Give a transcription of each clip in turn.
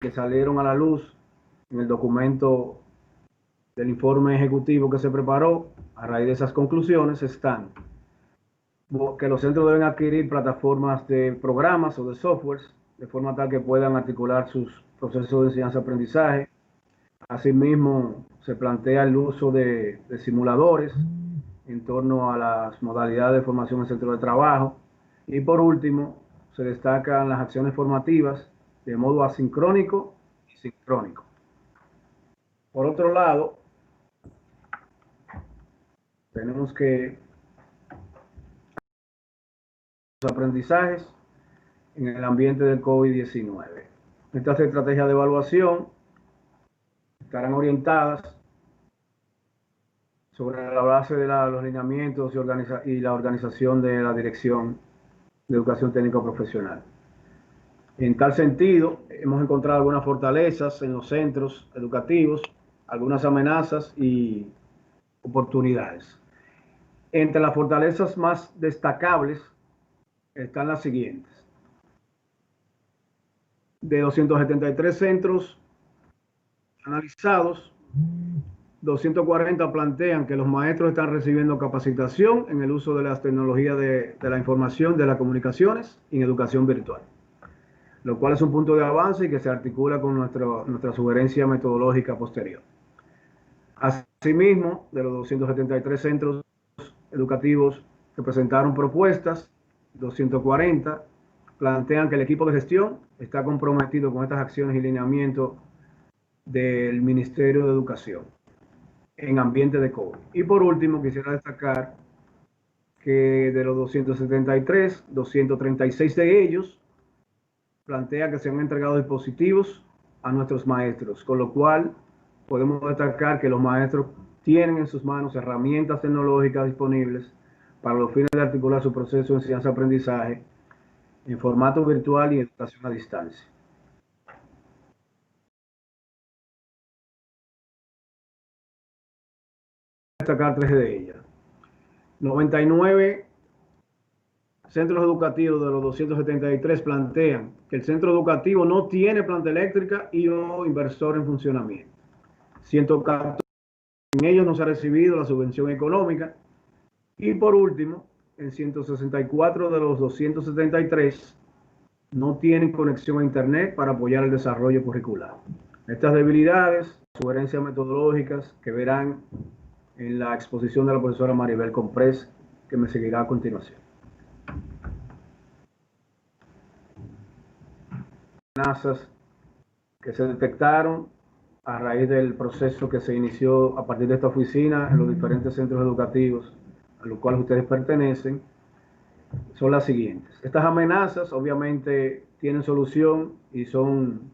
que salieron a la luz en el documento del informe ejecutivo que se preparó a raíz de esas conclusiones están que los centros deben adquirir plataformas de programas o de softwares de forma tal que puedan articular sus procesos de enseñanza-aprendizaje. Asimismo, se plantea el uso de simuladores en torno a las modalidades de formación en centro de trabajo. Y por último, se destacan las acciones formativas de modo asincrónico y sincrónico. Por otro lado, tenemos que los aprendizajes en el ambiente del COVID-19. Estas estrategias de evaluación estarán orientadas sobre la base de los lineamientos y la organización de la Dirección de Educación Técnico Profesional. En tal sentido, hemos encontrado algunas fortalezas en los centros educativos, algunas amenazas y oportunidades. Entre las fortalezas más destacables están las siguientes. De 273 centros analizados, 240 plantean que los maestros están recibiendo capacitación en el uso de las tecnologías de la información, de las comunicaciones y en educación virtual, lo cual es un punto de avance y que se articula con nuestra sugerencia metodológica posterior. Asimismo, de los 273 centros educativos que presentaron propuestas, 240 plantean que el equipo de gestión está comprometido con estas acciones y lineamientos del Ministerio de Educación en ambiente de COVID. Y por último, quisiera destacar que de los 273, 236 de ellos plantea que se han entregado dispositivos a nuestros maestros, con lo cual podemos destacar que los maestros tienen en sus manos herramientas tecnológicas disponibles para los fines de articular su proceso de enseñanza-aprendizaje en formato virtual y educación a distancia. Destacar tres de ellas. 99 centros educativos de los 273 plantean que el centro educativo no tiene planta eléctrica y o inversor en funcionamiento. 114 en ellos no se ha recibido la subvención económica. Y por último, en 164 de los 273 no tienen conexión a Internet para apoyar el desarrollo curricular. Estas debilidades, sugerencias metodológicas que verán en la exposición de la profesora Maribel Comprés, que me seguirá a continuación. Amenazas que se detectaron a raíz del proceso que se inició a partir de esta oficina en los diferentes centros educativos a los cuales ustedes pertenecen, son las siguientes. Estas amenazas obviamente tienen solución y son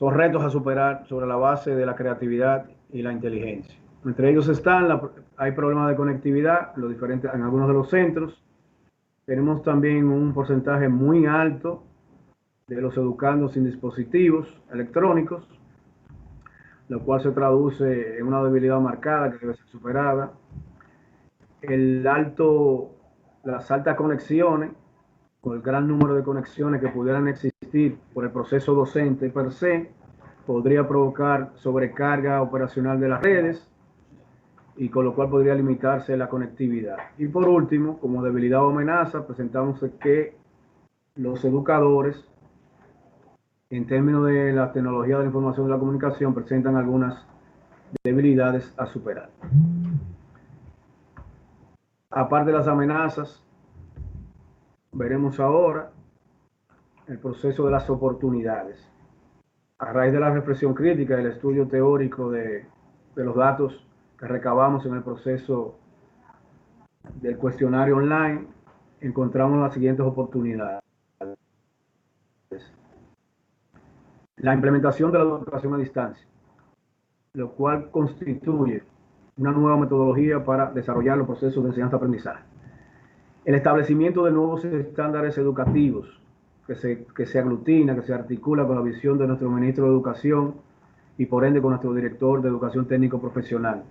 retos a superar sobre la base de la creatividad y la inteligencia. Entre ellos hay problemas de conectividad en algunos de los centros. Tenemos también un porcentaje muy alto de los educandos sin dispositivos electrónicos, lo cual se traduce en una debilidad marcada que debe ser superada. Las altas conexiones, o el gran número de conexiones que pudieran existir por el proceso docente per se, podría provocar sobrecarga operacional de las redes y con lo cual podría limitarse la conectividad. Y por último, como debilidad o amenaza, presentamos que los educadores, en términos de la tecnología de la información y la comunicación, presentan algunas debilidades a superar. Aparte de las amenazas, veremos ahora el proceso de las oportunidades. A raíz de la reflexión crítica y el estudio teórico de los datos que recabamos en el proceso del cuestionario online, encontramos las siguientes oportunidades. La implementación de la educación a distancia, lo cual constituye una nueva metodología para desarrollar los procesos de enseñanza-aprendizaje. El establecimiento de nuevos estándares educativos que se aglutina, que se articula con la visión de nuestro ministro de Educación y por ende con nuestro director de Educación Técnico Profesional.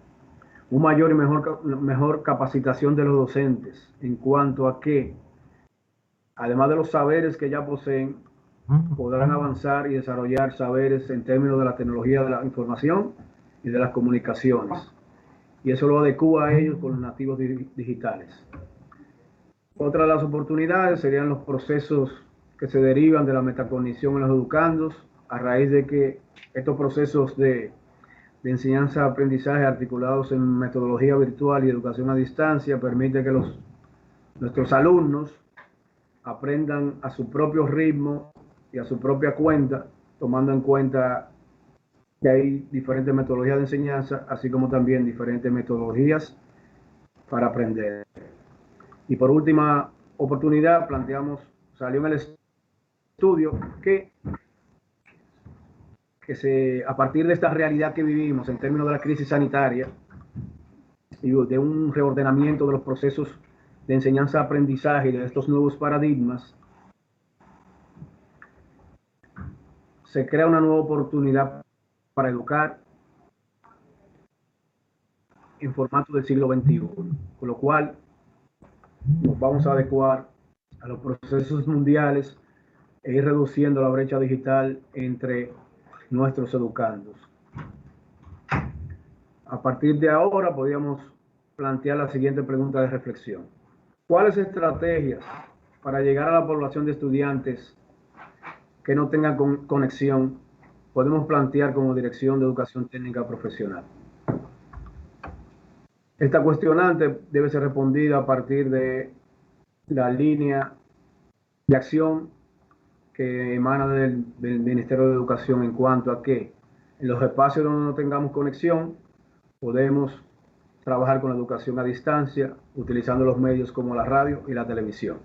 Una mayor y mejor capacitación de los docentes en cuanto a que, además de los saberes que ya poseen, podrán avanzar y desarrollar saberes en términos de la tecnología de la información y de las comunicaciones. Y eso lo adecua a ellos con los nativos digitales. Otra de las oportunidades serían los procesos que se derivan de la metacognición en los educandos, a raíz de que estos procesos de enseñanza-aprendizaje articulados en metodología virtual y educación a distancia permite que nuestros alumnos aprendan a su propio ritmo y a su propia cuenta, tomando en cuenta que hay diferentes metodologías de enseñanza, así como también diferentes metodologías para aprender. Y por última oportunidad, salió en el estudio que a partir de esta realidad que vivimos en términos de la crisis sanitaria y de un reordenamiento de los procesos de enseñanza-aprendizaje y de estos nuevos paradigmas, se crea una nueva oportunidad para educar en formato del siglo XXI, con lo cual nos vamos a adecuar a los procesos mundiales e ir reduciendo la brecha digital entre nuestros educandos. A partir de ahora podríamos plantear la siguiente pregunta de reflexión. ¿Cuáles estrategias para llegar a la población de estudiantes que no tengan conexión podemos plantear como Dirección de Educación Técnica Profesional? Esta cuestionante debe ser respondida a partir de la línea de acción que emana del Ministerio de Educación en cuanto a que en los espacios donde no tengamos conexión podemos trabajar con la educación a distancia utilizando los medios como la radio y la televisión.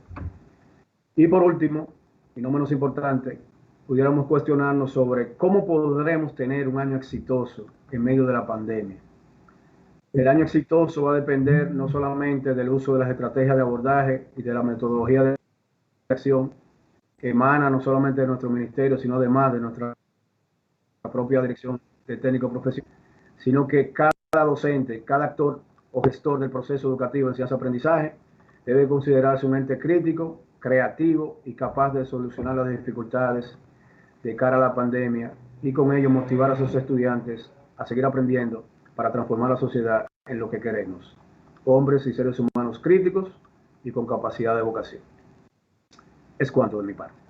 Y por último, y no menos importante, pudiéramos cuestionarnos sobre cómo podremos tener un año exitoso en medio de la pandemia. El año exitoso va a depender no solamente del uso de las estrategias de abordaje y de la metodología de acción que emana no solamente de nuestro ministerio, sino además de nuestra propia dirección de técnico profesional, sino que cada docente, cada actor o gestor del proceso educativo en enseñanza-aprendizaje debe considerarse un ente crítico, creativo y capaz de solucionar las dificultades de cara a la pandemia y con ello motivar a sus estudiantes a seguir aprendiendo para transformar la sociedad en lo que queremos, hombres y seres humanos críticos y con capacidad de vocación. Es cuanto de mi parte.